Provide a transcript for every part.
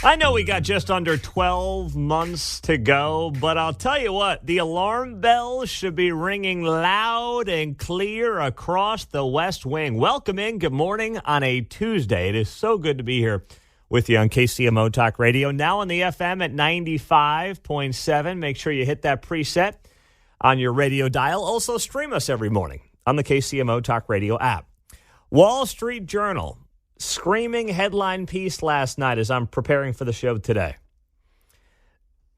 I know we got just under 12 months to go, but I'll tell you what, the alarm bells should be ringing loud and clear across the West Wing. Welcome in. Good morning on a Tuesday. It is so good to be here with you on KCMO Talk Radio. Now on the FM at 95.7. Make sure you hit that preset on your radio dial. Also stream us every morning on the KCMO Talk Radio app. Wall Street Journal. Screaming headline piece last night as I'm preparing for the show today.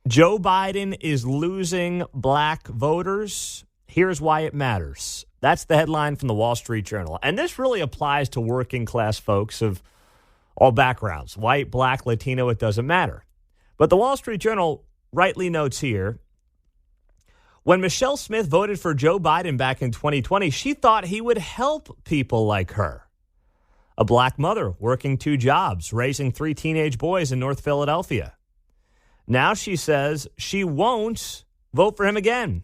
Joe Biden is losing black voters. Here's why it matters. That's the headline from the Wall Street Journal. And this really applies to working class folks of all backgrounds. White, black, Latino, it doesn't matter. But the Wall Street Journal rightly notes here, when Michelle Smith voted for Joe Biden back in 2020, she thought he would help people like her. A black mother working 2 jobs, raising 3 teenage boys in North Philadelphia. Now she says she won't vote for him again,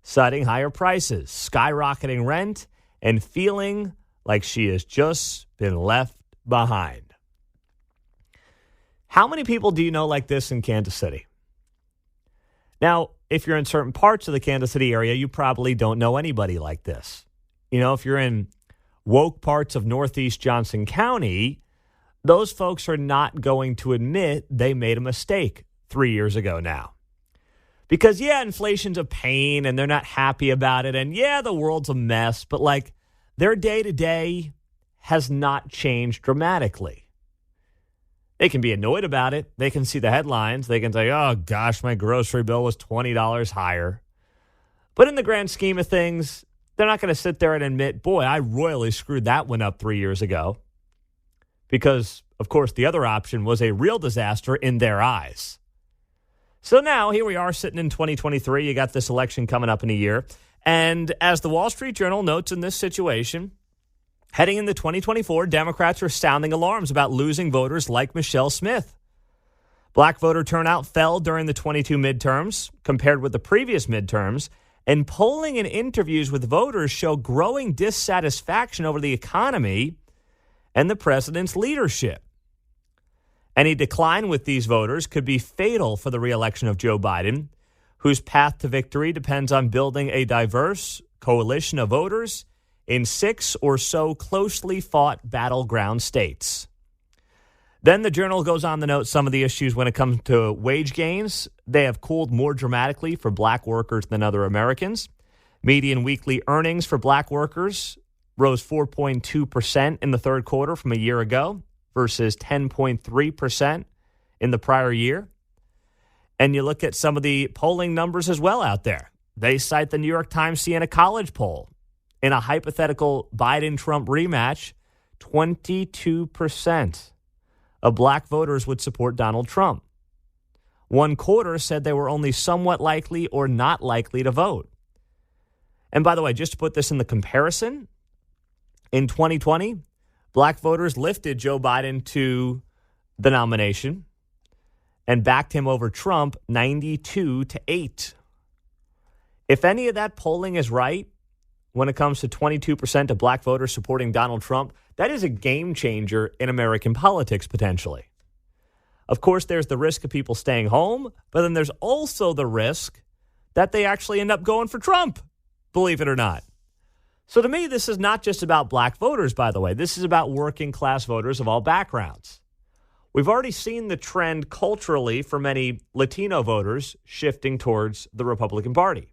citing higher prices, skyrocketing rent, and feeling like she has just been left behind. How many people do you know like this in Kansas City? Now, if you're in certain parts of the Kansas City area, you probably don't know anybody like this. You know, if you're in woke parts of Northeast Johnson County, those folks are not going to admit they made a mistake 3 years ago now. Because, yeah, inflation's a pain and they're not happy about it. And, yeah, the world's a mess. But, like, their day-to-day has not changed dramatically. They can be annoyed about it. They can see the headlines. They can say, oh, gosh, my grocery bill was $20 higher. But in the grand scheme of things, they're not going to sit there and admit, boy, I royally screwed that one up 3 years ago. Because, of course, the other option was a real disaster in their eyes. So now, here we are sitting in 2023. You got this election coming up in a year. And as the Wall Street Journal notes in this situation, heading into 2024, Democrats are sounding alarms about losing voters like Michelle Smith. Black voter turnout fell during the 22 midterms compared with the previous midterms. And polling and interviews with voters show growing dissatisfaction over the economy and the president's leadership. Any decline with these voters could be fatal for the reelection of Joe Biden, whose path to victory depends on building a diverse coalition of voters in 6 or so closely fought battleground states. Then the Journal goes on to note some of the issues when it comes to wage gains. They have cooled more dramatically for black workers than other Americans. Median weekly earnings for black workers rose 4.2% in the third quarter from a year ago versus 10.3% in the prior year. And you look at some of the polling numbers as well out there. They cite the New York Times Siena College poll. In a hypothetical Biden-Trump rematch, 22% of black voters would support Donald Trump. 1/4 said they were only somewhat likely or not likely to vote. And by the way, just to put this in the comparison, in 2020, black voters lifted Joe Biden to the nomination and backed him over Trump 92-8. If any of that polling is right, when it comes to 22% of black voters supporting Donald Trump, that is a game changer in American politics, potentially. Of course, there's the risk of people staying home, but then there's also the risk that they actually end up going for Trump, believe it or not. So to me, this is not just about black voters, by the way. This is about working class voters of all backgrounds. We've already seen the trend culturally for many Latino voters shifting towards the Republican Party.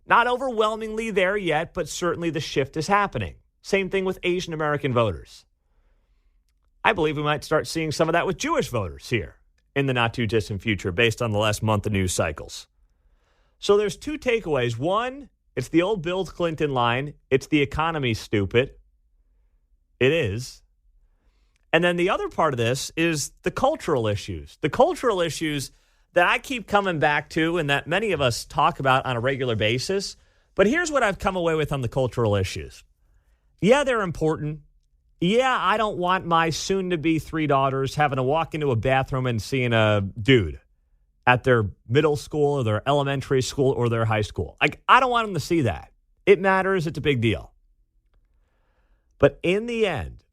Not overwhelmingly there yet, but certainly the shift is happening. Same thing with Asian American voters. I believe we might start seeing some of that with Jewish voters here in the not too distant future based on the last month of news cycles. So there's 2 takeaways. One, it's the old Bill Clinton line. It's the economy, stupid. It is. And then the other part of this is the cultural issues. The cultural issues that I keep coming back to and that many of us talk about on a regular basis. But here's what I've come away with on the cultural issues. Yeah, they're important. Yeah, I don't want my soon-to-be 3 daughters having to walk into a bathroom and seeing a dude at their middle school or their elementary school or their high school. I don't want them to see that. It matters. It's a big deal. But in the end,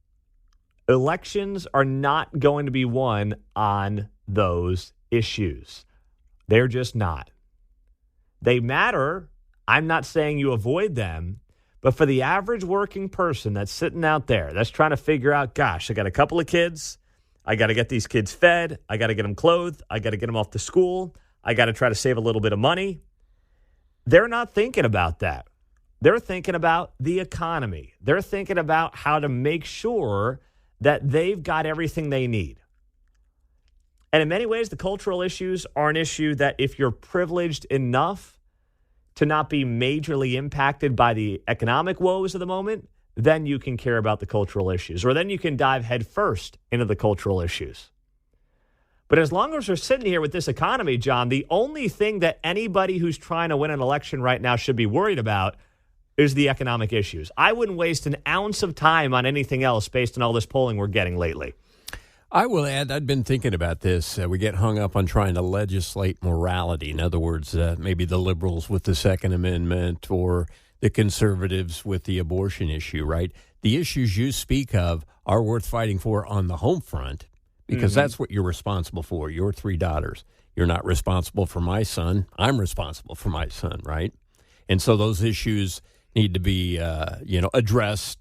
Elections are not going to be won on those issues. They're just not. They matter. I'm not saying you avoid them. But for the average working person that's sitting out there, that's trying to figure out, gosh, I got a couple of kids. I got to get these kids fed. I got to get them clothed. I got to get them off to school. I got to try to save a little bit of money. They're not thinking about that. They're thinking about the economy. They're thinking about how to make sure that they've got everything they need. And in many ways, the cultural issues are an issue that if you're privileged enough to not be majorly impacted by the economic woes of the moment, then you can care about the cultural issues, or then you can dive headfirst into the cultural issues. But as long as we're sitting here with this economy, John, the only thing that anybody who's trying to win an election right now should be worried about is the economic issues. I wouldn't waste an ounce of time on anything else based on all this polling we're getting lately. I will add, I'd been thinking about this. We get hung up on trying to legislate morality. In other words, maybe the liberals with the Second Amendment or the conservatives with the abortion issue, right? The issues you speak of are worth fighting for on the home front because that's what you're responsible for, your 3 daughters. You're not responsible for my son. I'm responsible for my son, right? And so those issues need to be, addressed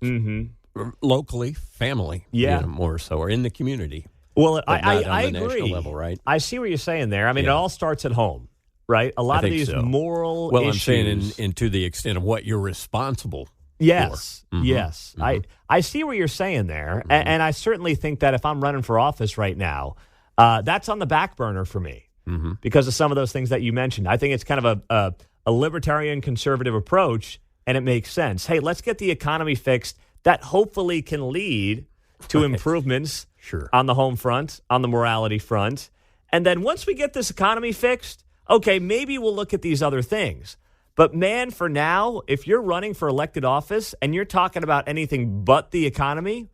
locally, family, more so, or in the community. Well, I agree. National level, right? I see what you're saying there. I mean, it all starts at home, right? A lot of these moral issues. I'm saying in to the extent of what you're responsible for. Yes. I see what you're saying there, and I certainly think that if I'm running for office right now, that's on the back burner for me because of some of those things that you mentioned. I think it's kind of a libertarian conservative approach, and it makes sense. Hey, let's get the economy fixed. That hopefully can lead to improvements on the home front, on the morality front. And then once we get this economy fixed, okay, maybe we'll look at these other things. But man, for now, if you're running for elected office and you're talking about anything but the economy,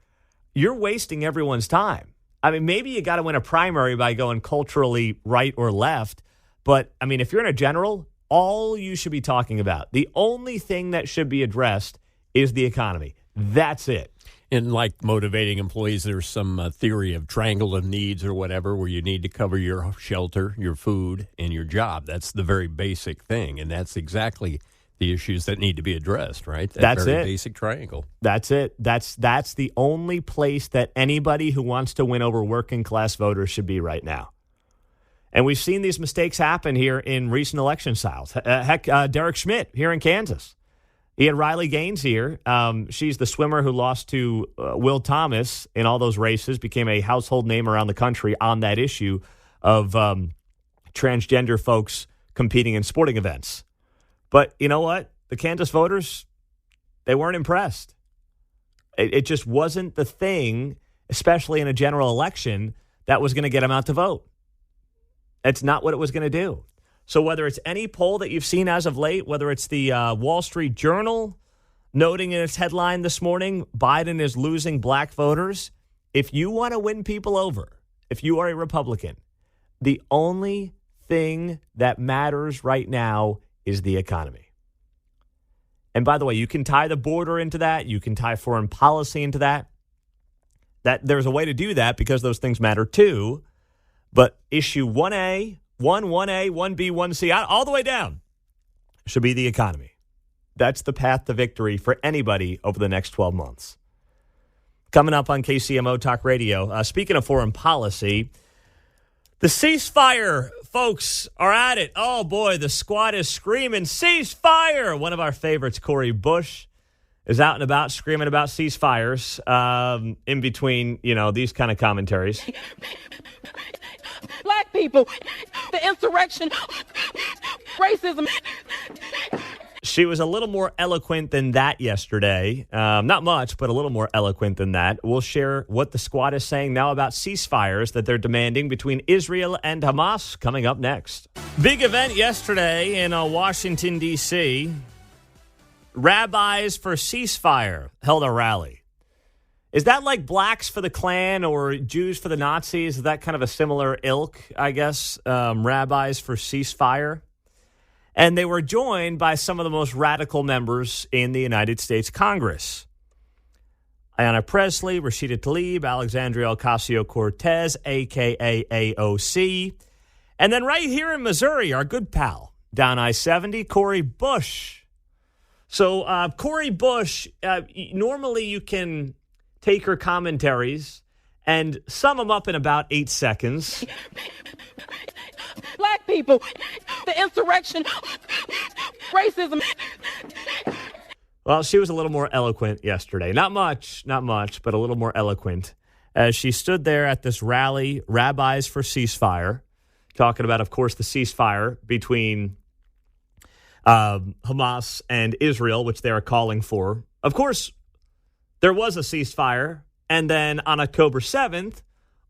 you're wasting everyone's time. I mean, maybe you got to win a primary by going culturally right or left. But, I mean, if you're in a general, all you should be talking about, the only thing that should be addressed is the economy. That's it. And like motivating employees, there's some theory of triangle of needs or whatever where you need to cover your shelter, your food, and your job. That's the very basic thing. And that's exactly the issues that need to be addressed, right? That's very it. Basic triangle. That's it. That's the only place that anybody who wants to win over working class voters should be right now. And we've seen these mistakes happen here in recent election cycles. Derek Schmidt here in Kansas. He had Riley Gaines here. She's the swimmer who lost to Will Thomas in all those races, became a household name around the country on that issue of transgender folks competing in sporting events. But you know what? The Kansas voters, they weren't impressed. It just wasn't the thing, especially in a general election, that was going to get them out to vote. That's not what it was going to do. So whether it's any poll that you've seen as of late, whether it's the Wall Street Journal noting in its headline this morning, Biden is losing black voters, if you want to win people over, if you are a Republican, the only thing that matters right now is the economy. And by the way, you can tie the border into that. You can tie foreign policy into that. That there's a way to do that because those things matter too. But issue 1A, 1A, 1B, 1C, all the way down should be the economy. That's the path to victory for anybody over the next 12 months. Coming up on KCMO Talk Radio, speaking of foreign policy, the ceasefire folks are at it. Oh, boy, the squad is screaming, ceasefire! One of our favorites, Cori Bush, is out and about screaming about ceasefires in between, these kind of commentaries. Black people, the insurrection, racism. She was a little more eloquent than that yesterday. Not much, but a little more eloquent than that. We'll share what the squad is saying now about ceasefires that they're demanding between Israel and Hamas coming up next. Big event yesterday in Washington, D.C. Rabbis for Ceasefire held a rally. Is that like blacks for the Klan or Jews for the Nazis? Is that kind of a similar ilk, I guess? Rabbis for Ceasefire? And they were joined by some of the most radical members in the United States Congress. Ayanna Presley, Rashida Tlaib, Alexandria Ocasio-Cortez, a.k.a. AOC. And then right here in Missouri, our good pal, down I-70, Cori Bush. So Cori Bush, normally you can take her commentaries and sum them up in about 8 seconds. Black people, the insurrection, racism. Well, she was a little more eloquent yesterday. Not much, but a little more eloquent as she stood there at this rally, Rabbis for Ceasefire, talking about, of course, the ceasefire between Hamas and Israel, which they are calling for. Of course, there was a ceasefire, and then on October 7th,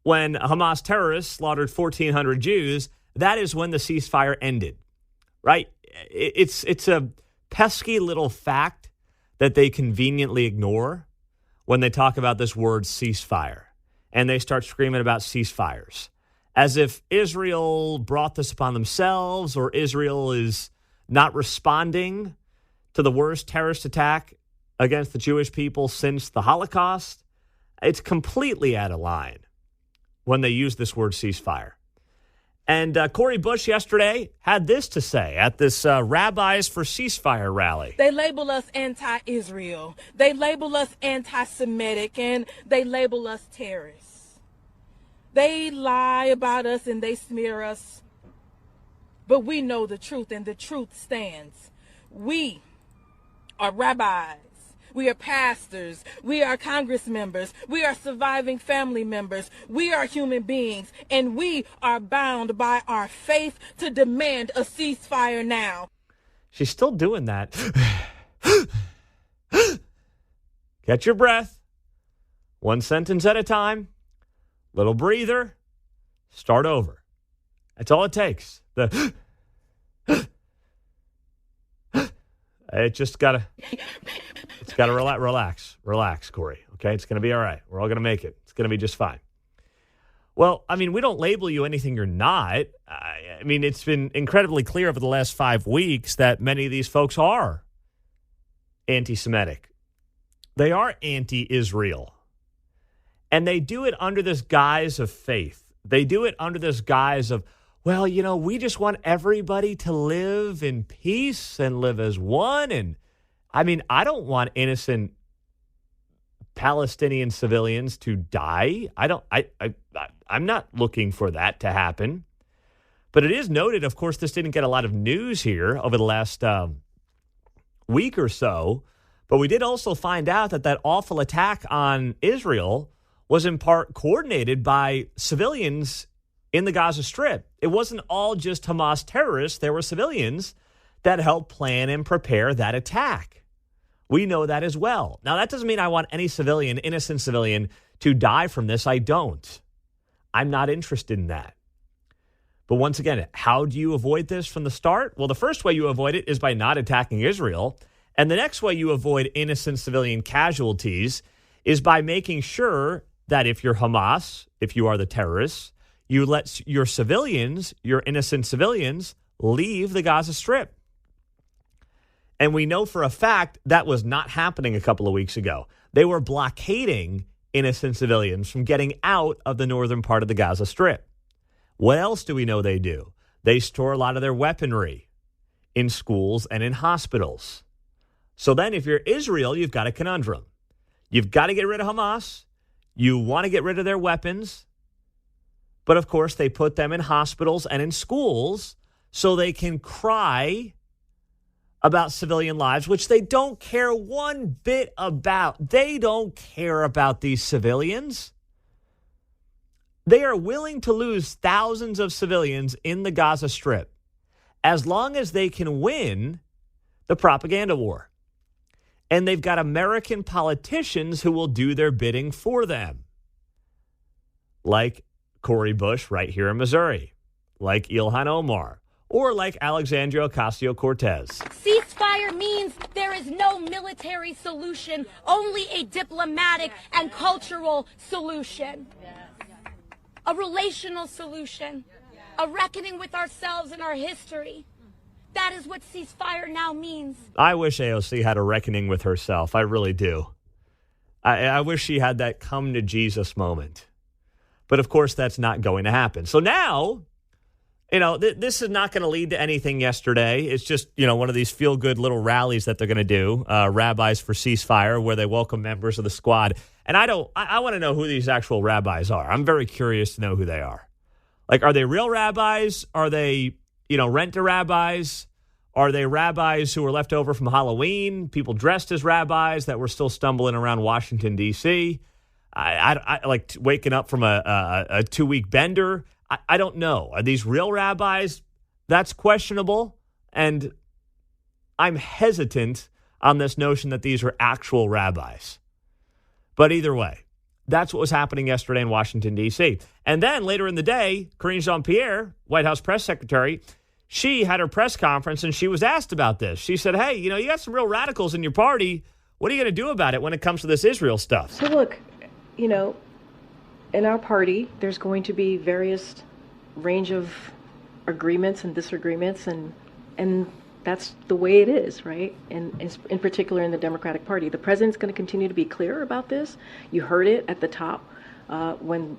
when Hamas terrorists slaughtered 1,400 Jews, that is when the ceasefire ended, right? It's a pesky little fact that they conveniently ignore when they talk about this word ceasefire, and they start screaming about ceasefires, as if Israel brought this upon themselves or Israel is not responding to the worst terrorist attack against the Jewish people since the Holocaust. It's completely out of line when they use this word ceasefire. And Cori Bush yesterday had this to say at this Rabbis for Ceasefire rally. They label us anti-Israel. They label us anti-Semitic, and they label us terrorists. They lie about us and they smear us. But we know the truth, and the truth stands. We are rabbis. We are pastors. We are Congress members. We are surviving family members. We are human beings, and we are bound by our faith to demand a ceasefire now. She's still doing that. Catch your breath. One sentence at a time. Little breather. Start over. That's all it takes. It's gotta relax, Cori. Okay, it's gonna be all right. We're all gonna make it. It's gonna be just fine. Well, I mean, we don't label you anything you're not. I mean, it's been incredibly clear over the last 5 weeks that many of these folks are anti-Semitic. They are anti-Israel. And they do it under this guise of faith. They do it under this guise of, well, you know, we just want everybody to live in peace and live as one. And I mean, I don't want innocent Palestinian civilians to die. I'm not looking for that to happen. But it is noted, of course, this didn't get a lot of news here over the last week or so. But we did also find out that awful attack on Israel was in part coordinated by civilians in the Gaza Strip. It wasn't all just Hamas terrorists. There were civilians that helped plan and prepare that attack. We know that as well. Now, that doesn't mean I want any civilian, innocent civilian, to die from this. I don't. I'm not interested in that. But once again, how do you avoid this from the start? Well, the first way you avoid it is by not attacking Israel. And the next way you avoid innocent civilian casualties is by making sure that if you're Hamas, if you are the terrorists, you let your civilians, your innocent civilians, leave the Gaza Strip. And we know for a fact that was not happening a couple of weeks ago. They were blockading innocent civilians from getting out of the northern part of the Gaza Strip. What else do we know they do? They store a lot of their weaponry in schools and in hospitals. So then if you're Israel, you've got a conundrum. You've got to get rid of Hamas. You want to get rid of their weapons. But, of course, they put them in hospitals and in schools so they can cry about civilian lives, which they don't care one bit about. They don't care about these civilians. They are willing to lose thousands of civilians in the Gaza Strip as long as they can win the propaganda war. And they've got American politicians who will do their bidding for them, like Cori Bush right here in Missouri, like Ilhan Omar, or like Alexandria Ocasio-Cortez. Ceasefire means there is no military solution, only a diplomatic and cultural solution. A relational solution, a reckoning with ourselves and our history. That is what ceasefire now means. I wish AOC had a reckoning with herself. I really do. I wish she had that come to Jesus moment. But of course, that's not going to happen. So now, this is not going to lead to anything yesterday. It's just, one of these feel-good little rallies that they're going to do, Rabbis for Ceasefire, where they welcome members of the squad. And I want to know who these actual rabbis are. I'm very curious to know who they are. Like, are they real rabbis? Are they, rent-a-rabbis? Are they rabbis who were left over from Halloween, people dressed as rabbis that were still stumbling around Washington, D.C.? I like waking up from a 2-week bender. I don't know. Are these real rabbis? That's questionable. And I'm hesitant on this notion that these are actual rabbis. But either way, that's what was happening yesterday in Washington, D.C. And then later in the day, Karine Jean-Pierre, White House press secretary, she had her press conference and she was asked about this. She said, hey, you got some real radicals in your party. What are you going to do about it when it comes to this Israel stuff? So look, in our party, there's going to be various range of agreements and disagreements, and that's the way it is, right? And in particular in the Democratic Party. The president's going to continue to be clear about this. You heard it at the top when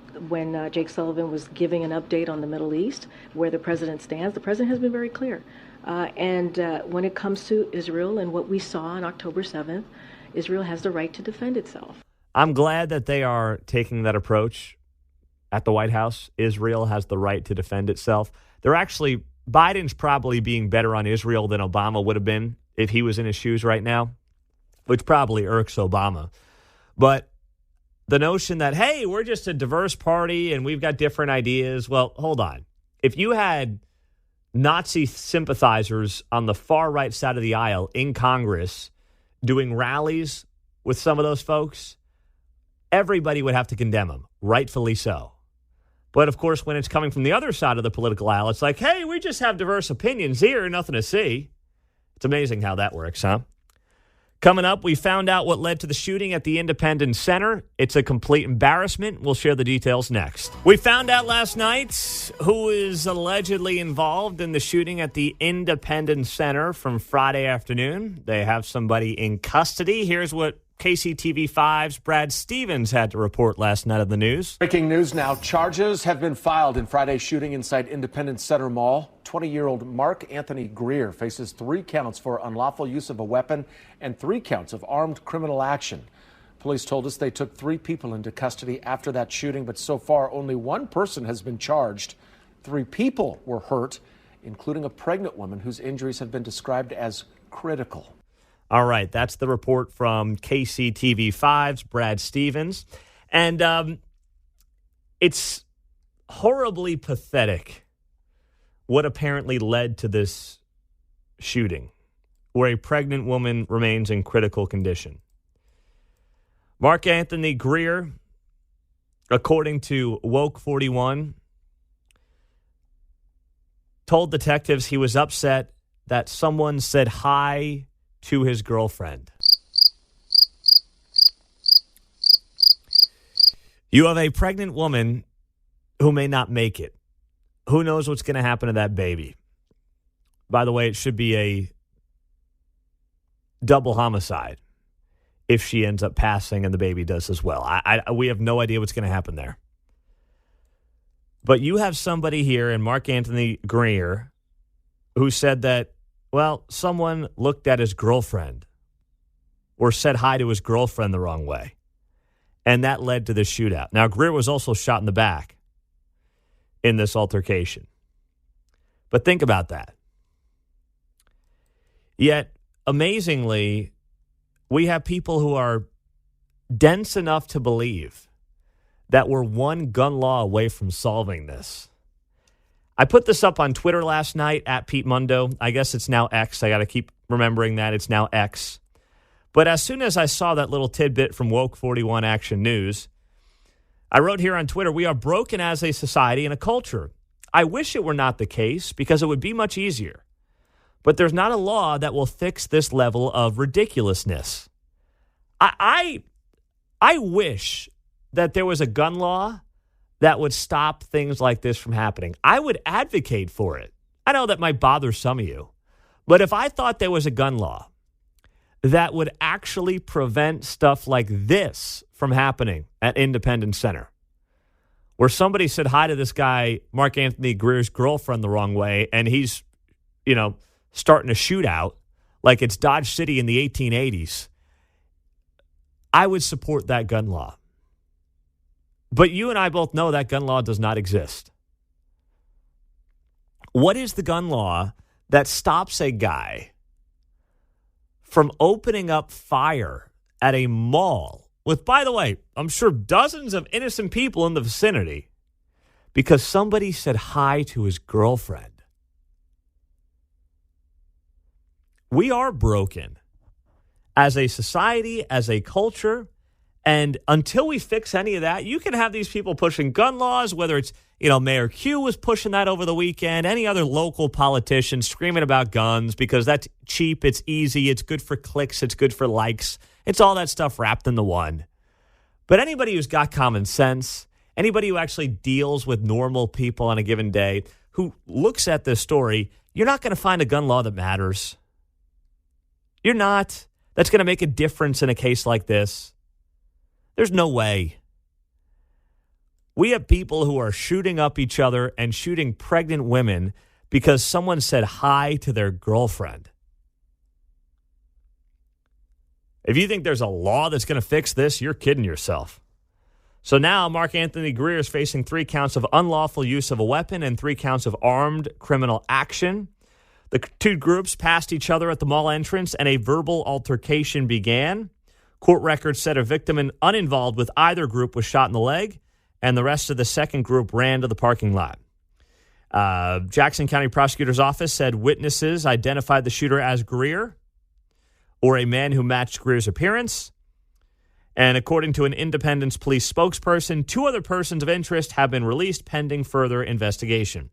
Jake Sullivan was giving an update on the Middle East, where the president stands. The president has been very clear. And when it comes to Israel and what we saw on October 7th, Israel has the right to defend itself. I'm glad that they are taking that approach at the White House. Israel has the right to defend itself. Biden's probably being better on Israel than Obama would have been if he was in his shoes right now, which probably irks Obama. But the notion that, hey, we're just a diverse party and we've got different ideas. Well, hold on. If you had Nazi sympathizers on the far right side of the aisle in Congress doing rallies with some of those folks, everybody would have to condemn them, rightfully so. But, of course, when it's coming from the other side of the political aisle, it's like, hey, we just have diverse opinions here, nothing to see. It's amazing how that works, huh? Coming up, we found out what led to the shooting at the Independence Center. It's a complete embarrassment. We'll share the details next. We found out last night who is allegedly involved in the shooting at the Independence Center from Friday afternoon. They have somebody in custody. Here's what KCTV5's Brad Stevens had to report last night of the news. Breaking news now. Charges have been filed in Friday's shooting inside Independence Center Mall. 20-year-old Mark Anthony Greer faces 3 counts for unlawful use of a weapon and 3 counts of armed criminal action. Police told us they took 3 people into custody after that shooting, but so far only 1 person has been charged. 3 people were hurt, including a pregnant woman whose injuries have been described as critical. All right, that's the report from KCTV5's Brad Stevens. And it's horribly pathetic what apparently led to this shooting, where a pregnant woman remains in critical condition. Mark Anthony Greer, according to Woke 41, told detectives he was upset that someone said hi to his girlfriend. You have a pregnant woman who may not make it. Who knows what's going to happen to that baby? By the way, it should be a double homicide if she ends up passing and the baby does as well. We have no idea what's going to happen there. But you have somebody here in Mark Anthony Greer who said that, well, someone looked at his girlfriend or said hi to his girlfriend the wrong way. And that led to the shootout. Now, Greer was also shot in the back in this altercation. But think about that. Yet, amazingly, we have people who are dense enough to believe that we're one gun law away from solving this. I put this up on Twitter last night at Pete Mundo. I guess it's now X. I got to keep remembering that it's now X. But as soon as I saw that little tidbit from Woke 41 Action News, I wrote here on Twitter, we are broken as a society and a culture. I wish it were not the case because it would be much easier. But there's not a law that will fix this level of ridiculousness. I wish that there was a gun law that would stop things like this from happening. I would advocate for it. I know that might bother some of you. But if I thought there was a gun law that would actually prevent stuff like this from happening at Independence Center, where somebody said hi to this guy, Mark Anthony Greer's girlfriend, the wrong way, and he's, starting a shootout like it's Dodge City in the 1880s. I would support that gun law. But you and I both know that gun law does not exist. What is the gun law that stops a guy from opening up fire at a mall with, by the way, I'm sure dozens of innocent people in the vicinity because somebody said hi to his girlfriend? We are broken as a society, as a culture. And until we fix any of that, you can have these people pushing gun laws, whether it's, Mayor Q was pushing that over the weekend, any other local politician screaming about guns because that's cheap, it's easy, it's good for clicks, it's good for likes. It's all that stuff wrapped into one. But anybody who's got common sense, anybody who actually deals with normal people on a given day, who looks at this story, you're not going to find a gun law that matters. You're not. That's going to make a difference in a case like this. There's no way. We have people who are shooting up each other and shooting pregnant women because someone said hi to their girlfriend. If you think there's a law that's going to fix this, you're kidding yourself. So now Mark Anthony Greer is facing 3 counts of unlawful use of a weapon and 3 counts of armed criminal action. The two groups passed each other at the mall entrance and a verbal altercation began. Court records said a victim uninvolved with either group was shot in the leg, and the rest of the second group ran to the parking lot. Jackson County Prosecutor's Office said witnesses identified the shooter as Greer, or a man who matched Greer's appearance. And according to an Independence police spokesperson, 2 other persons of interest have been released pending further investigation.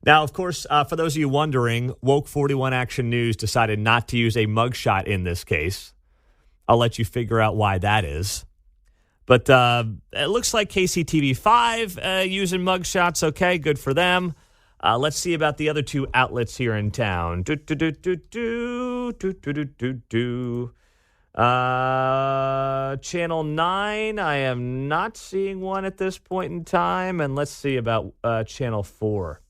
Now, of course, for those of you wondering, Woke 41 Action News decided not to use a mugshot in this case. I'll let you figure out why that is. But it looks like KCTV5 using mugshots. Okay, good for them. Let's see about the other 2 outlets here in town. Channel 9, I am not seeing one at this point in time. And let's see about Channel 4.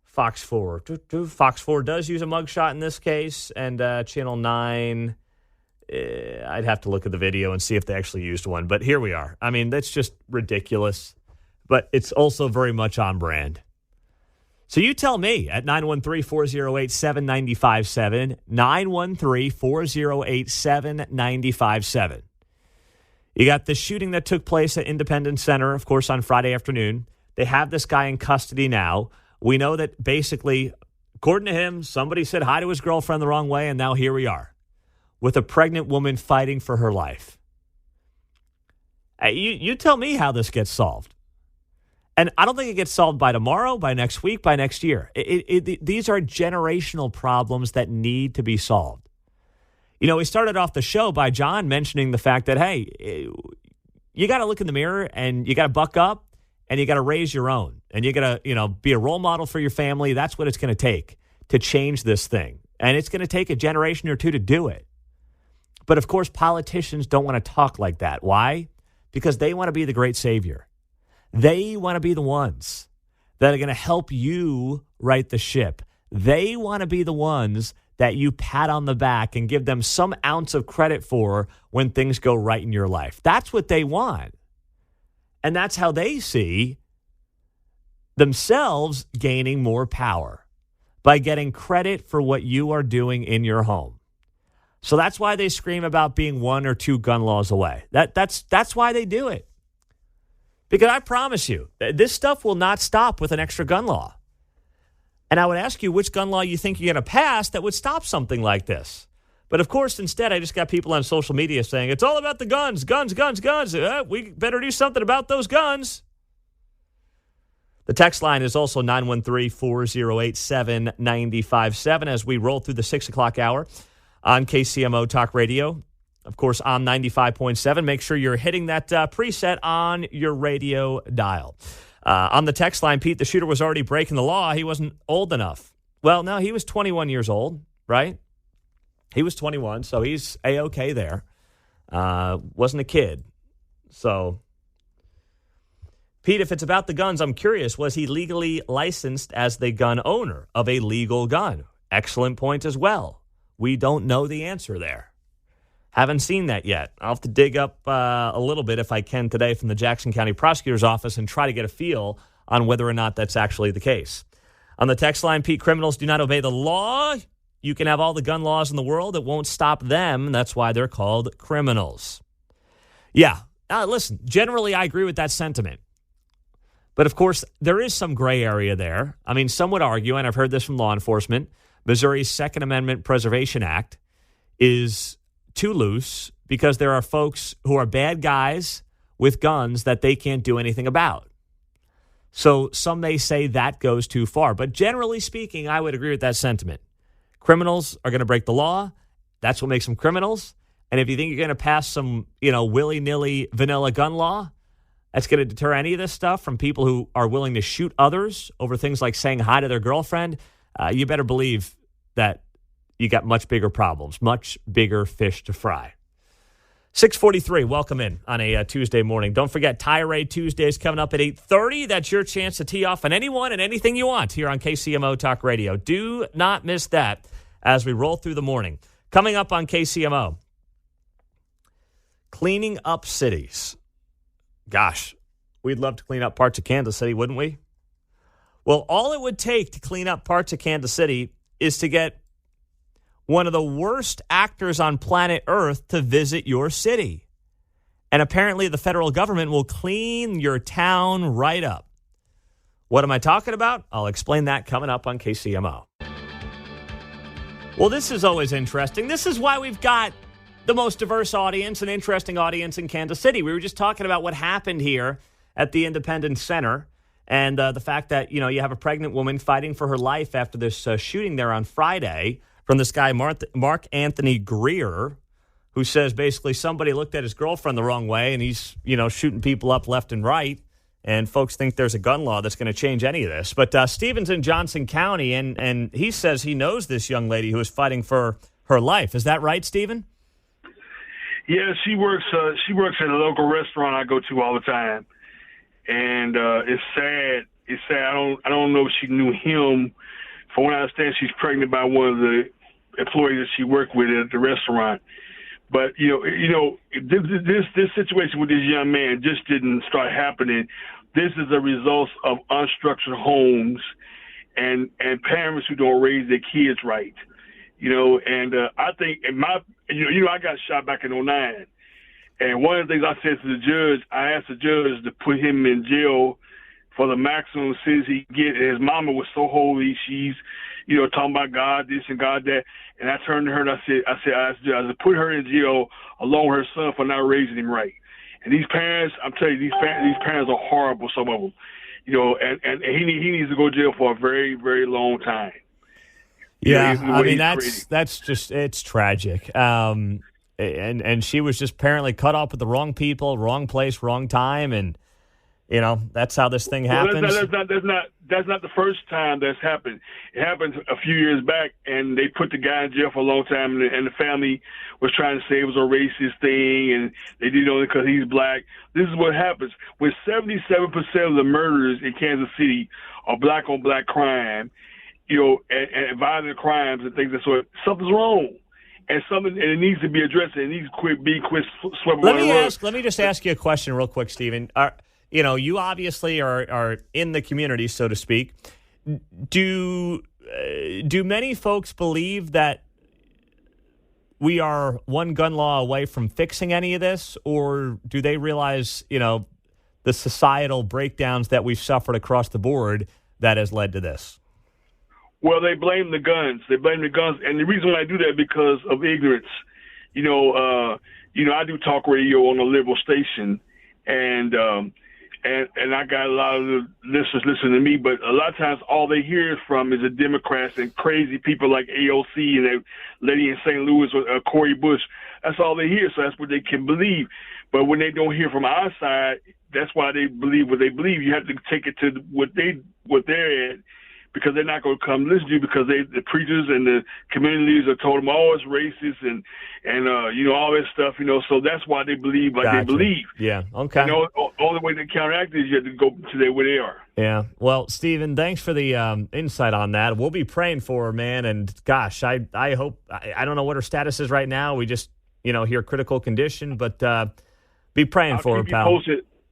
Fox 4. Fox 4 does use a mugshot in this case. And Channel 9... I'd have to look at the video and see if they actually used one. But here we are. I mean, that's just ridiculous. But it's also very much on brand. So you tell me at 913-408-7957, 913-408-7957. You got the shooting that took place at Independence Center, of course, on Friday afternoon. They have this guy in custody now. We know that basically, according to him, somebody said hi to his girlfriend the wrong way, and now here we are, with a pregnant woman fighting for her life. You tell me how this gets solved. And I don't think it gets solved by tomorrow, by next week, by next year. These are generational problems that need to be solved. We started off the show by John mentioning the fact that, hey, you got to look in the mirror and you got to buck up and you got to raise your own. And you got to, be a role model for your family. That's what it's going to take to change this thing. And it's going to take a generation or 2 to do it. But, of course, politicians don't want to talk like that. Why? Because they want to be the great savior. They want to be the ones that are going to help you right the ship. They want to be the ones that you pat on the back and give them some ounce of credit for when things go right in your life. That's what they want. And that's how they see themselves gaining more power, by getting credit for what you are doing in your home. So that's why they scream about being 1 or 2 gun laws away. That's why they do it. Because I promise you, this stuff will not stop with an extra gun law. And I would ask you which gun law you think you're going to pass that would stop something like this. But, of course, instead, I just got people on social media saying, it's all about the guns, guns, guns, guns. We better do something about those guns. The text line is also 913-408-7957 as we roll through the 6 o'clock hour on KCMO Talk Radio. Of course, on 95.7. Make sure you're hitting that preset on your radio dial. On the text line, Pete, the shooter was already breaking the law. He wasn't old enough. Well, no, he was 21 years old, right? He was 21, so he's A-okay there. Wasn't a kid. So, Pete, if it's about the guns, I'm curious, was he legally licensed as the gun owner of a legal gun? Excellent point as well. We don't know the answer there. Haven't seen that yet. I'll have to dig up a little bit if I can today from the Jackson County Prosecutor's Office and try to get a feel on whether or not that's actually the case. On the text line, Pete, criminals do not obey the law. You can have all the gun laws in the world. It won't stop them. That's why they're called criminals. Yeah. Listen, generally I agree with that sentiment. But, of course, there is some gray area there. I mean, some would argue, and I've heard this from law enforcement, Missouri's Second Amendment Preservation Act is too loose because there are folks who are bad guys with guns that they can't do anything about. So some may say that goes too far. But generally speaking, I would agree with that sentiment. Criminals are going to break the law. That's what makes them criminals. And if you think you're going to pass some, willy-nilly vanilla gun law, that's going to deter any of this stuff from people who are willing to shoot others over things like saying hi to their girlfriend, you better believe that you got much bigger problems, much bigger fish to fry. 6:43, welcome in on a Tuesday morning. Don't forget, Tirade Tuesday is coming up at 8:30. That's your chance to tee off on anyone and anything you want here on KCMO Talk Radio. Do not miss that as we roll through the morning. Coming up on KCMO, cleaning up cities. Gosh, we'd love to clean up parts of Kansas City, wouldn't we? Well, all it would take to clean up parts of Kansas City is to get one of the worst actors on planet Earth to visit your city. And apparently the federal government will clean your town right up. What am I talking about? I'll explain that coming up on KCMO. Well, this is always interesting. This is why we've got the most diverse audience and interesting audience in Kansas City. We were just talking about what happened here at the Independence Center and the fact that, you have a pregnant woman fighting for her life after this shooting there on Friday from this guy, Mark Anthony Greer, who says basically somebody looked at his girlfriend the wrong way and he's, shooting people up left and right. And folks think there's a gun law that's going to change any of this. But Stephen's in Johnson County, and he says he knows this young lady who is fighting for her life. Is that right, Stephen? Yeah, she works at a local restaurant I go to all the time, and it's sad. It's sad. I don't know if she knew him. From what I understand, she's pregnant by one of the employees that she worked with at the restaurant. But this situation with this young man just didn't start happening. This is a result of unstructured homes and parents who don't raise their kids right. I think I got shot back in 2009. And one of the things I said to the judge, I asked the judge to put him in jail for the maximum sentence he can get. And his mama was so holy. She's, talking about God this and God that. And I turned to her and I said, put her in jail along with her son for not raising him right. And these parents, I'm telling you, these parents are horrible, some of them. And he needs to go to jail for a very, very long time. Yeah, I mean, that's just, it's tragic. And she was just apparently cut off with the wrong people, wrong place, wrong time, and that's how this thing happens. That's not the first time that's happened. It happened a few years back, and they put the guy in jail for a long time, and the family was trying to say it was a racist thing, and they did it only because he's black. This is what happens when 77% of the murders in Kansas City are black on black crime. And violent crimes and things of that sort. Something's wrong, and it needs to be addressed. And it needs to be swept under the rug. Let me just ask you a question real quick, Stephen. You obviously are in the community, so to speak. Do many folks believe that we are one gun law away from fixing any of this, or do they realize the societal breakdowns that we've suffered across the board that has led to this? Well, they blame the guns. And the reason why I do that is because of ignorance. I do talk radio on a liberal station, and I got a lot of the listeners listening to me, but a lot of times all they hear from is the Democrats and crazy people like AOC and that lady in St. Louis with Cori Bush. That's all they hear, so that's what they can believe. But when they don't hear from our side, that's why they believe what they believe. You have to take it to what they're at, because they're not going to come listen to you because the preachers and the community leaders have told them, oh, it's racist and all that stuff, so that's why they believe like Gotcha. they believe. Yeah, okay. All the way to counteract is you have to go to where they are. Yeah. Well, Stephen, thanks for the insight on that. We'll be praying for her, man. And gosh, I hope, I don't know what her status is right now. We just, hear critical condition, but be praying for her, pal.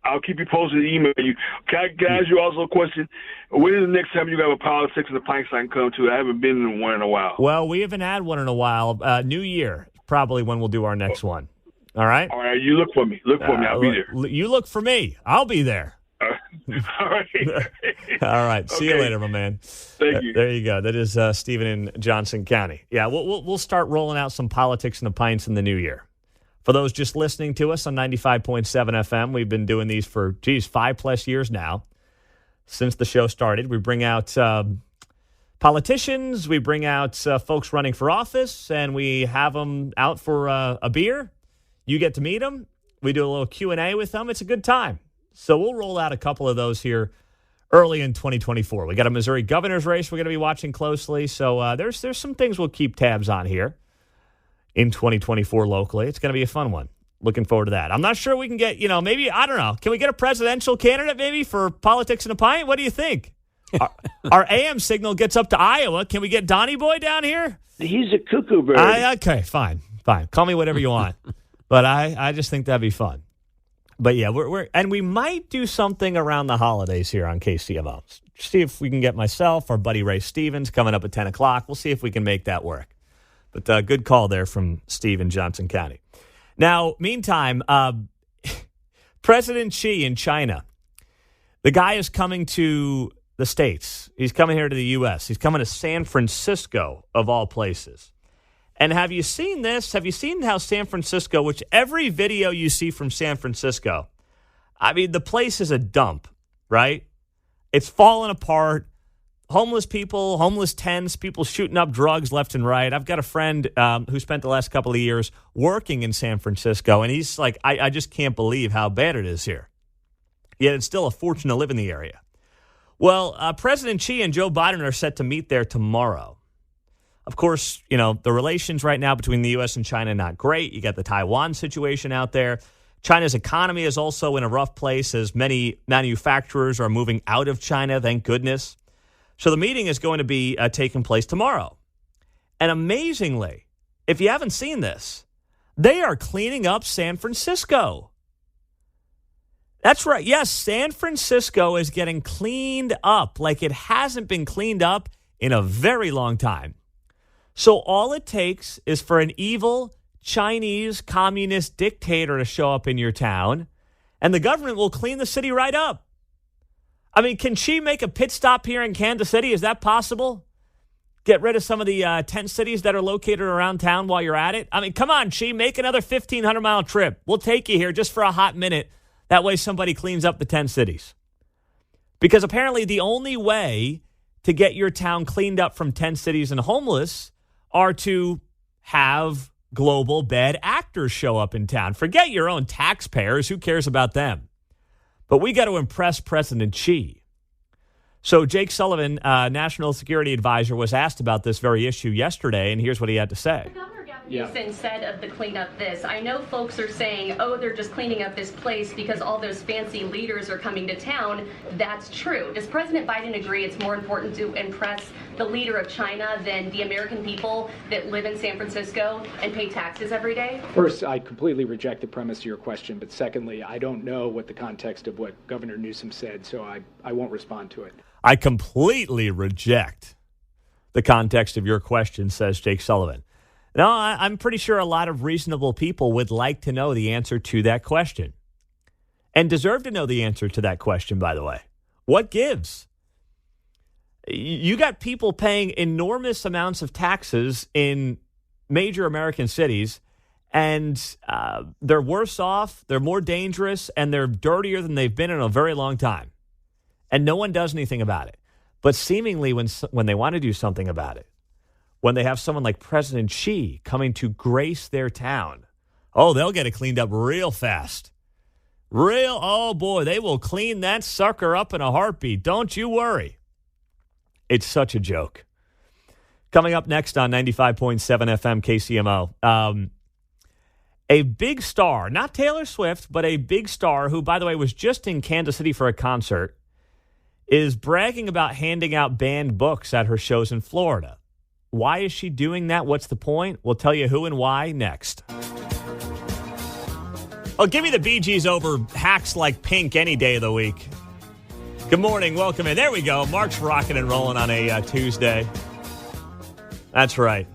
I'll keep you posted. Email you. Can I ask you also a question? When is the next time you have a politics and the pints I can come to? I haven't been in one in a while. Well, we haven't had one in a while. New Year, probably when we'll do our next one. All right? All right. You look for me. I'll be there. You look for me. I'll be there. All right. All right. See you later, my man. Thank you. There you go. That is Stephen in Johnson County. Yeah, we'll start rolling out some politics and the pints in the new year. For those just listening to us on 95.7 FM, we've been doing these for, 5+ years now. Since the show started, we bring out politicians, we bring out folks running for office, and we have them out for a beer. You get to meet them. We do a little Q&A with them. It's a good time. So we'll roll out a couple of those here early in 2024. We got a Missouri governor's race we're going to be watching closely. So there's some things we'll keep tabs on here in 2024 locally. It's going to be a fun one. Looking forward to that. I'm not sure we can get, maybe, I don't know. Can we get a presidential candidate maybe for politics and a pint? What do you think? Our AM signal gets up to Iowa. Can we get Donnie Boy down here? He's a cuckoo bird. Okay, fine. Call me whatever you want. But I just think that'd be fun. But yeah, and we might do something around the holidays here on KCMO. See if we can get myself, our buddy Ray Stevens, coming up at 10 o'clock. We'll see if we can make that work. But good call there from Steve in Johnson County. Now, meantime, President Xi in China, the guy is coming to the States. He's coming here to the U.S. He's coming to San Francisco, of all places. And have you seen this? Have you seen how San Francisco, which every video you see from San Francisco, I mean, the place is a dump, right? It's falling apart. Homeless people, homeless tents, people shooting up drugs left and right. I've got a friend who spent the last couple of years working in San Francisco, and he's like, I just can't believe how bad it is here. Yet it's still a fortune to live in the area. Well, President Xi and Joe Biden are set to meet there tomorrow. Of course, the relations right now between the U.S. and China are not great. You got the Taiwan situation out there. China's economy is also in a rough place as many manufacturers are moving out of China, thank goodness. So the meeting is going to be taking place tomorrow. And amazingly, if you haven't seen this, they are cleaning up San Francisco. That's right. Yes, San Francisco is getting cleaned up like it hasn't been cleaned up in a very long time. So all it takes is for an evil Chinese communist dictator to show up in your town, and the government will clean the city right up. I mean, can Xi make a pit stop here in Kansas City? Is that possible? Get rid of some of the tent cities that are located around town while you're at it? I mean, come on, Xi, make another 1,500-mile trip. We'll take you here just for a hot minute. That way somebody cleans up the tent cities. Because apparently the only way to get your town cleaned up from tent cities and homeless are to have global bad actors show up in town. Forget your own taxpayers. Who cares about them? But we got to impress President Xi. So Jake Sullivan, National Security Advisor, was asked about this very issue yesterday, and here's what he had to say. Newsom said of the cleanup this. I know folks are saying, oh, they're just cleaning up this place because all those fancy leaders are coming to town. That's true. Does President Biden agree it's more important to impress the leader of China than the American people that live in San Francisco and pay taxes every day? First, I completely reject the premise of your question. But secondly, I don't know what the context of what Governor Newsom said, so I won't respond to it. I completely reject the context of your question, says Jake Sullivan. No, I'm pretty sure a lot of reasonable people would like to know the answer to that question and deserve to know the answer to that question, by the way. What gives? You got people paying enormous amounts of taxes in major American cities, and they're worse off, they're more dangerous, and they're dirtier than they've been in a very long time. And no one does anything about it. But seemingly when they want to do something about it, when they have someone like President Xi coming to grace their town, oh, they'll get it cleaned up real fast. Oh boy, they will clean that sucker up in a heartbeat. Don't you worry. It's such a joke. Coming up next on 95.7 FM KCMO, a big star, not Taylor Swift, but a big star who, by the way, was just in Kansas City for a concert, is bragging about handing out banned books at her shows in Florida. Why is she doing that? What's the point? We'll tell you who and why next. Oh, give me the Bee Gees over hacks like Pink any day of the week. Good morning. Welcome in. There we go. Mark's rocking and rolling on a Tuesday. That's right.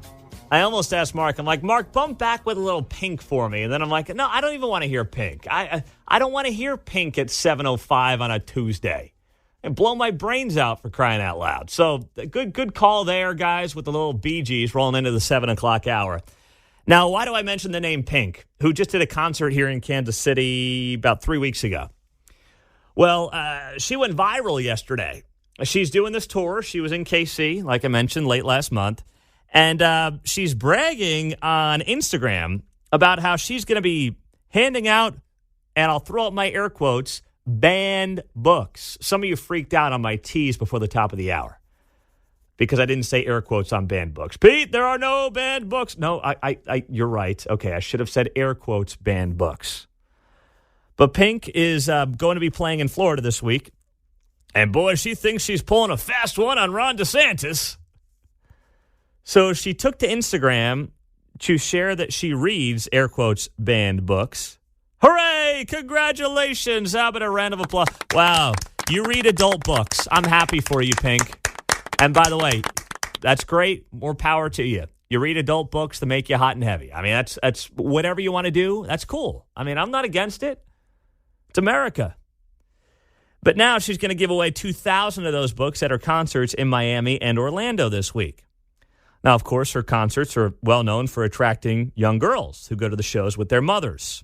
I almost asked Mark, I'm like, Mark, bump back with a little Pink for me. And then I'm like, no, I don't even want to hear Pink. I don't want to hear Pink at 7:05 on a Tuesday. And blow my brains out, for crying out loud. So good call there, guys, with the little Bee Gees rolling into the 7 o'clock hour. Now, why do I mention the name Pink, who just did a concert here in Kansas City about 3 weeks ago? Well, she went viral yesterday. She's doing this tour. She was in KC, like I mentioned, late last month. And she's bragging on Instagram about how she's going to be handing out, and I'll throw up my air quotes, banned books. Some of you freaked out on my tease before the top of the hour because I didn't say air quotes on banned books. Pete, there are no banned books. No, you're right. Okay, I should have said air quotes banned books. But Pink is going to be playing in Florida this week. And boy, she thinks she's pulling a fast one on Ron DeSantis. So she took to Instagram to share that she reads, air quotes, banned books. Hooray! Congratulations! How about a round of applause? Wow, you read adult books. I'm happy for you, Pink. And by the way, that's great. More power to you. You read adult books to make you hot and heavy. I mean, that's whatever you want to do. That's cool. I mean, I'm not against it. It's America. But now she's going to give away 2,000 of those books at her concerts in Miami and Orlando this week. Now, of course, her concerts are well known for attracting young girls who go to the shows with their mothers.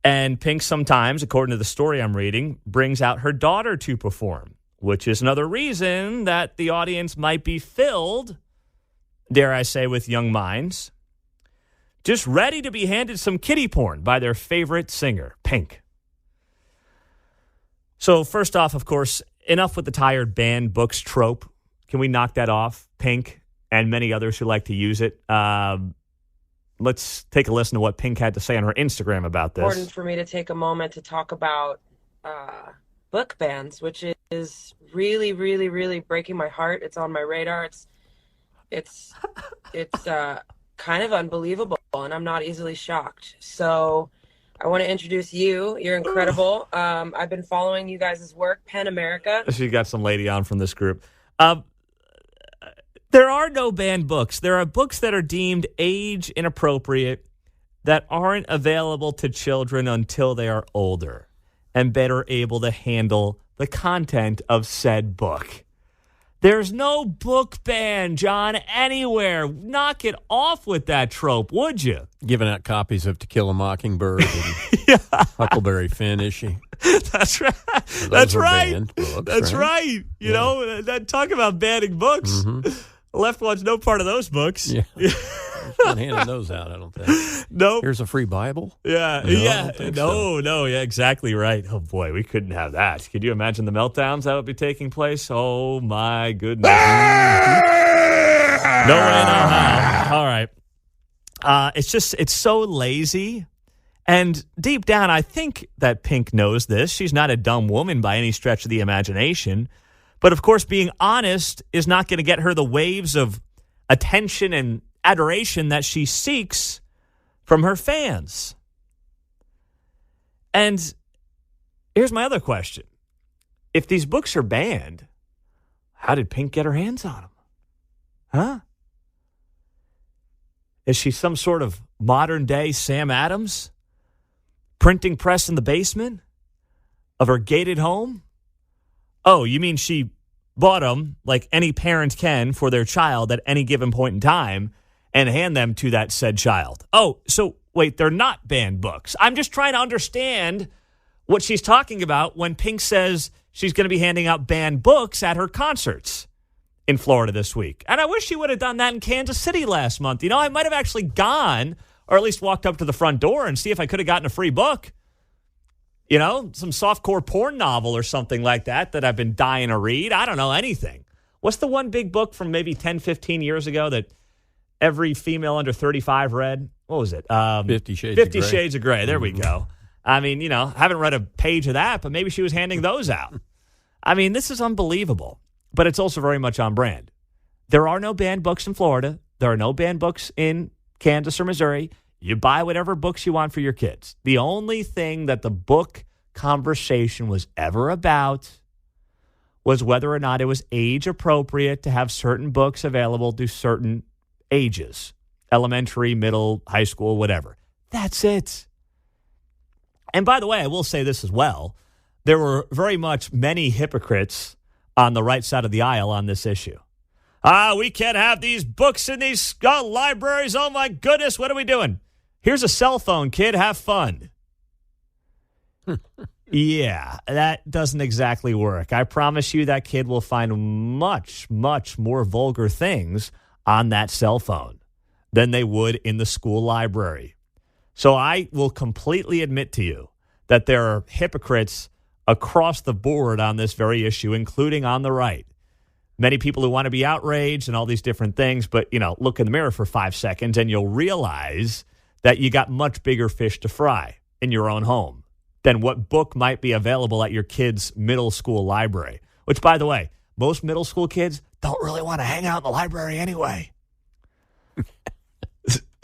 And Pink sometimes, according to the story I'm reading, brings out her daughter to perform, which is another reason that the audience might be filled, dare I say, with young minds, just ready to be handed some kiddie porn by their favorite singer, Pink. So first off, of course, enough with the tired banned books trope. Can we knock that off, Pink, and many others who like to use it? Let's take a listen to what Pink had to say on her Instagram about this. It's important for me to take a moment to talk about book bans, which is really, really, really breaking my heart. It's on my radar. It's kind of unbelievable, and I'm not easily shocked. So I want to introduce you. You're incredible. I've been following you guys' work, PEN America. She got some lady on from this group. There are no banned books. There are books that are deemed age inappropriate that aren't available to children until they are older and better able to handle the content of said book. There's no book ban, John, anywhere. Knock it off with that trope, would you? Giving out copies of To Kill a Mockingbird and Huckleberry Finn, is she? That's right. That's right. Books, that's right. You know, talk about banning books. Mm-hmm. Left wants no part of those books. Yeah. Not handing those out, I don't think. Nope. Here's a free Bible. Yeah. No, yeah, exactly right. Oh, boy, we couldn't have that. Could you imagine the meltdowns that would be taking place? Oh, my goodness. No way, no how. All right. It's so lazy. And deep down, I think that Pink knows this. She's not a dumb woman by any stretch of the imagination. But, of course, being honest is not going to get her the waves of attention and adoration that she seeks from her fans. And here's my other question. If these books are banned, how did Pink get her hands on them? Huh? Is she some sort of modern-day Sam Adams? Printing press in the basement of her gated home? Oh, you mean she bought them like any parent can for their child at any given point in time and hand them to that said child? Oh, so wait, they're not banned books. I'm just trying to understand what she's talking about when Pink says she's going to be handing out banned books at her concerts in Florida this week. And I wish she would have done that in Kansas City last month. You know, I might have actually gone or at least walked up to the front door and see if I could have gotten a free book. You know, some softcore porn novel or something like that I've been dying to read. I don't know anything. What's the one big book from maybe 10, 15 years ago that every female under 35 read? What was it? 50 Shades of Grey. There we go. I mean, I haven't read a page of that, but maybe she was handing those out. I mean, this is unbelievable, but it's also very much on brand. There are no banned books in Florida. There are no banned books in Kansas or Missouri. You buy whatever books you want for your kids. The only thing that the book conversation was ever about was whether or not it was age appropriate to have certain books available to certain ages, elementary, middle, high school, whatever. That's it. And by the way, I will say this as well. There were very much many hypocrites on the right side of the aisle on this issue. We can't have these books in these libraries. Oh, my goodness. What are we doing? Here's a cell phone, kid. Have fun. Yeah, that doesn't exactly work. I promise you that kid will find much, much more vulgar things on that cell phone than they would in the school library. So I will completely admit to you that there are hypocrites across the board on this very issue, including on the right. Many people who want to be outraged and all these different things, but, look in the mirror for 5 seconds and you'll realize that you got much bigger fish to fry in your own home than what book might be available at your kid's middle school library, which, by the way, most middle school kids don't really want to hang out in the library anyway.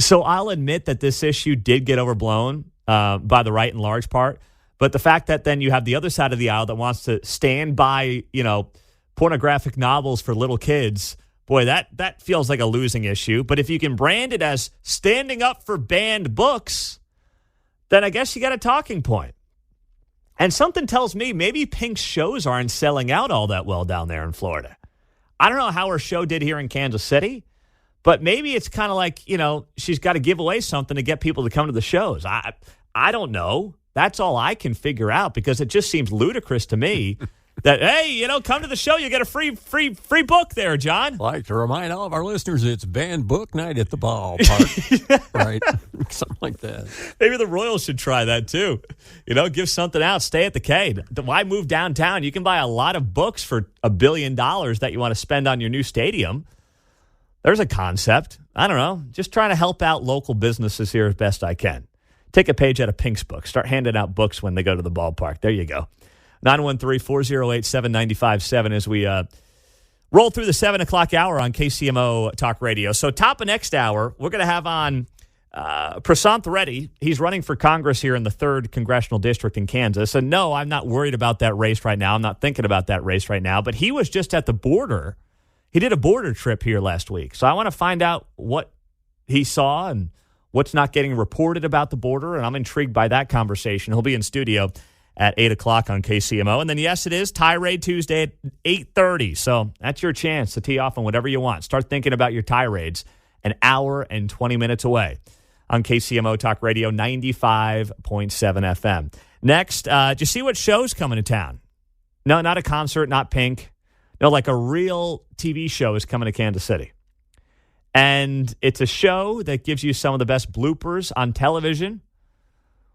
So I'll admit that this issue did get overblown by the right in large part, but the fact that then you have the other side of the aisle that wants to stand by, pornographic novels for little kids, boy, that feels like a losing issue. But if you can brand it as standing up for banned books, then I guess you got a talking point. And something tells me maybe Pink's shows aren't selling out all that well down there in Florida. I don't know how her show did here in Kansas City, but maybe it's kind of like, she's got to give away something to get people to come to the shows. I don't know. That's all I can figure out because it just seems ludicrous to me that, hey, come to the show. You get a free book there, John. I'd like to remind all of our listeners it's banned book night at the ballpark, right? Something like that. Maybe the Royals should try that too. Give something out. Stay at the K. Why move downtown? You can buy a lot of books for $1 billion that you want to spend on your new stadium. There's a concept. I don't know. Just trying to help out local businesses here as best I can. Take a page out of Pink's book. Start handing out books when they go to the ballpark. There you go. 913-408-7957 as we roll through the 7 o'clock hour on KCMO Talk Radio. So top of next hour, we're going to have on Prasanth Reddy. He's running for Congress here in the 3rd Congressional District in Kansas. And no, I'm not worried about that race right now. I'm not thinking about that race right now. But he was just at the border. He did a border trip here last week. So I want to find out what he saw and what's not getting reported about the border. And I'm intrigued by that conversation. He'll be in studio at 8 o'clock on KCMO. And then, yes, it is Tirade Tuesday at 8:30. So that's your chance to tee off on whatever you want. Start thinking about your tirades an hour and 20 minutes away on KCMO Talk Radio 95.7 FM. Next, do you see what show's coming to town? No, not a concert, not Pink. No, like a real TV show is coming to Kansas City. And it's a show that gives you some of the best bloopers on television.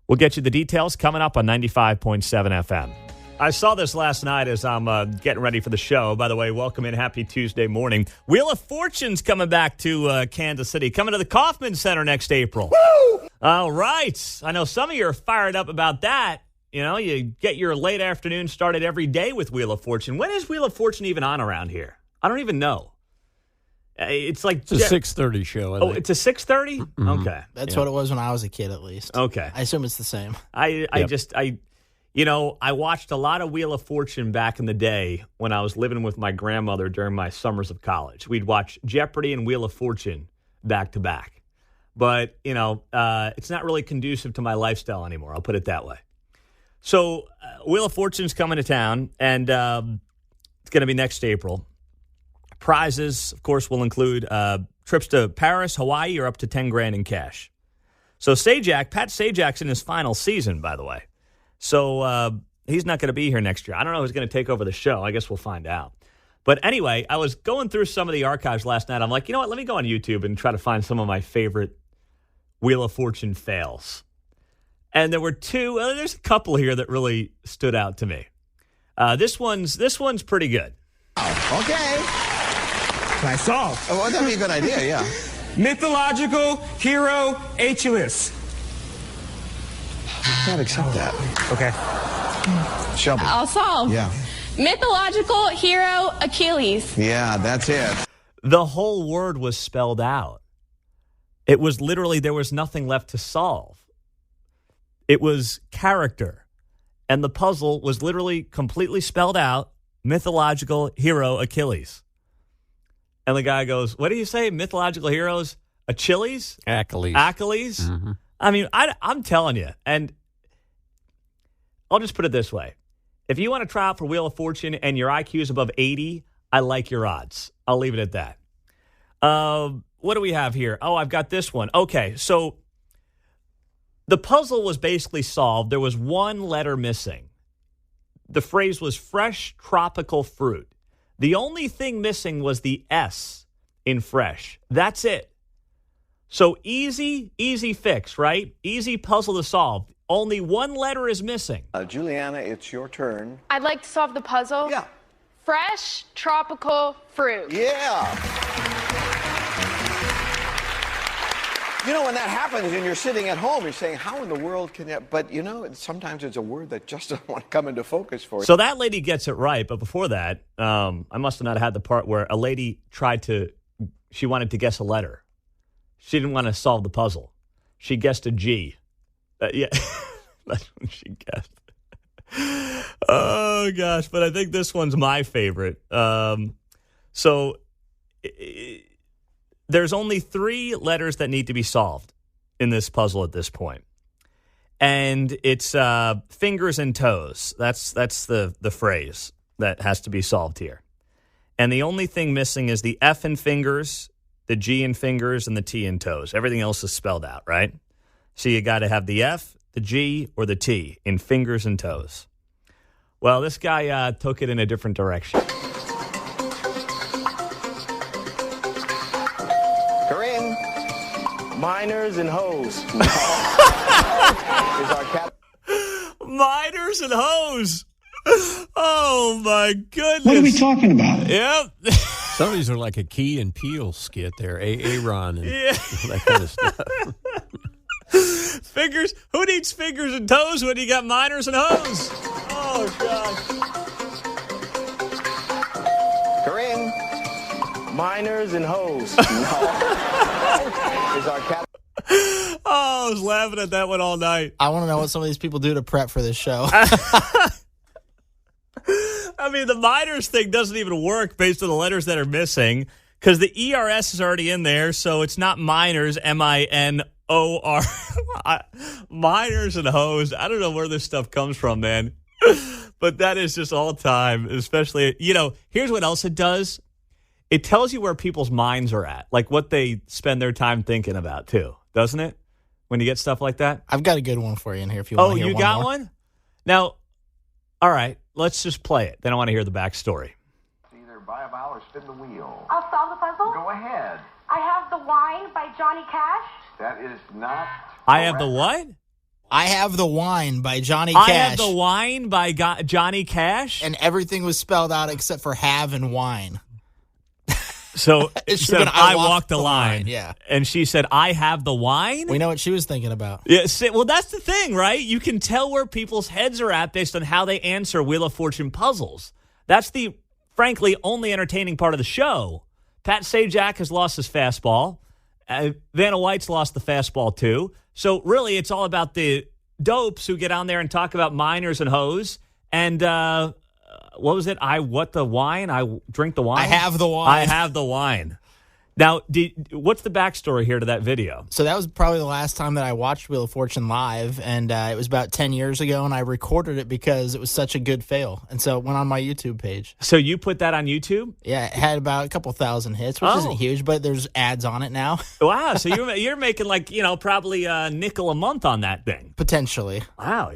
We'll get you the details coming up on 95.7 FM. I saw this last night as I'm getting ready for the show. By the way, welcome in. Happy Tuesday morning. Wheel of Fortune's coming back to Kansas City, coming to the Kauffman Center next April. Woo! All right. I know some of you are fired up about that. You get your late afternoon started every day with Wheel of Fortune. When is Wheel of Fortune even on around here? I don't even know. It's like it's a 6:30 show. Oh, it's a 6:30? Mm-hmm. Okay. That's what it was when I was a kid, at least. Okay. I assume it's the same. I watched a lot of Wheel of Fortune back in the day when I was living with my grandmother during my summers of college. We'd watch Jeopardy and Wheel of Fortune back to back. But, it's not really conducive to my lifestyle anymore. I'll put it that way. So Wheel of Fortune's coming to town, and it's going to be next April. Prizes, of course, will include trips to Paris, Hawaii, or up to $10,000 in cash. So Pat Sajak's in his final season, by the way. So he's not going to be here next year. I don't know who's going to take over the show. I guess we'll find out. But anyway, I was going through some of the archives last night. I'm like, you know what? Let me go on YouTube and try to find some of my favorite Wheel of Fortune fails. And there were two. There's a couple here that really stood out to me. This one's pretty good. Okay. Can I solve? Oh, well, that'd be a good idea, yeah. Mythological hero Achilles. Can't accept that. Okay. Shelby. I'll solve. Yeah. Mythological hero Achilles. Yeah, that's it. The whole word was spelled out. It was literally, there was nothing left to solve. It was character. And the puzzle was literally completely spelled out, mythological hero Achilles. And the guy goes, what do you say? Mythological heroes Achilles? Achilles. Achilles? Mm-hmm. I mean, I'm telling you, and I'll just put it this way. If you want to try out for Wheel of Fortune and your IQ is above 80, I like your odds. I'll leave it at that. What do we have here? Oh, I've got this one. Okay, so the puzzle was basically solved. There was one letter missing. The phrase was fresh tropical fruit. The only thing missing was the S in fresh. That's it. So easy fix, right? Easy puzzle to solve. Only one letter is missing. Juliana, it's your turn. I'd like to solve the puzzle. Yeah. Fresh tropical fruit. Yeah. You know, when that happens and you're sitting at home, you're saying, how in the world can that? But, you know, sometimes it's a word that just doesn't want to come into focus for you. So that lady gets it right. But before that, I must have not had the part where a lady she wanted to guess a letter. She didn't want to solve the puzzle. She guessed a G. Yeah, that's what she guessed. Oh, gosh. But I think this one's my favorite. There's only 3 letters that need to be solved in this puzzle at this point. And it's fingers and toes. That's the phrase that has to be solved here. And the only thing missing is the F in fingers, the G in fingers, and the T in toes. Everything else is spelled out, right? So you got to have the F, the G, or the T in fingers and toes. Well, this guy took it in a different direction. Corinne. Miners and hoes. Miners and hoes. Oh, my goodness. What are we talking about? Yep. Some of these are like a Key and Peele skit there. Aaron and that kind of stuff. Fingers. Who needs fingers and toes when you got miners and hoes? Oh, gosh. Corinne. Miners and hoes. Is our cat. Oh, I was laughing at that one all night. I want to know what some of these people do to prep for this show. I mean, the miners thing doesn't even work based on the letters that are missing because the ERS is already in there, so it's not miners, M-I-N-O-R. Miners and hoes. I don't know where this stuff comes from, man. But that is just all time, especially, here's what else it does. It tells you where people's minds are at, like what they spend their time thinking about, too, doesn't it? When you get stuff like that? I've got a good one for you in here if you want to hear one. Oh, you got more. one? Now, all right, let's just play it. Then I want to hear the backstory. Either buy a vowel or spin the wheel. I'll solve the puzzle. Go ahead. I have The Wine by Johnny Cash. That is not. I have the what? I have the wine by Johnny Cash. I have the wine by Johnny Cash. And everything was spelled out except for have and wine. So It instead of I walked the line. Yeah. And she said, I have the wine? We know what she was thinking about. Yeah. Well, that's the thing, right? You can tell where people's heads are at based on how they answer Wheel of Fortune puzzles. That's the, frankly, only entertaining part of the show. Pat Sajak has lost his fastball. Vanna White's lost the fastball, too. So, really, it's all about the dopes who get on there and talk about miners and hoes. And, what was it? What the wine? I drink the wine? I have the wine. I have the wine. Now, what's the backstory here to that video? So that was probably the last time that I watched Wheel of Fortune live, and it was about 10 years ago, and I recorded it because it was such a good fail. And so it went on my YouTube page. So you put that on YouTube? Yeah, it had about a couple thousand hits, which isn't huge, but there's ads on it now. Wow, so you're making probably a nickel a month on that thing. Potentially. Wow,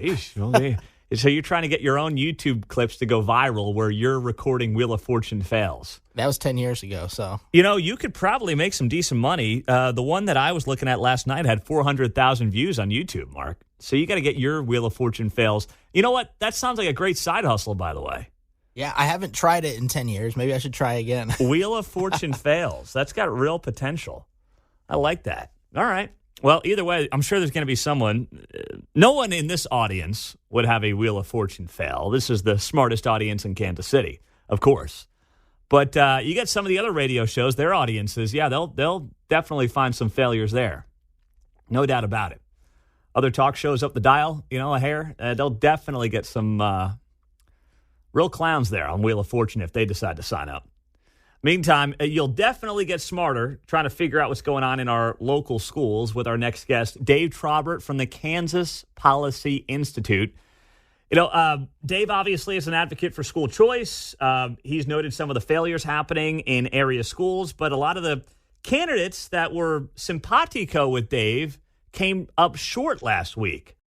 so you're trying to get your own YouTube clips to go viral where you're recording Wheel of Fortune fails. That was 10 years ago, so. You could probably make some decent money. The one that I was looking at last night had 400,000 views on YouTube, Mark. So you got to get your Wheel of Fortune fails. You know what? That sounds like a great side hustle, by the way. Yeah, I haven't tried it in 10 years. Maybe I should try again. Wheel of Fortune fails. That's got real potential. I like that. All right. Well, either way, I'm sure there's going to be someone. No one in this audience would have a Wheel of Fortune fail. This is the smartest audience in Kansas City, of course. But you get some of the other radio shows, their audiences, yeah, they'll definitely find some failures there. No doubt about it. Other talk shows up the dial, a hair, they'll definitely get some real clowns there on Wheel of Fortune if they decide to sign up. Meantime, you'll definitely get smarter trying to figure out what's going on in our local schools with our next guest, Dave Trobert from the Kansas Policy Institute. Dave obviously is an advocate for school choice. He's noted some of the failures happening in area schools, but a lot of the candidates that were simpatico with Dave came up short last week.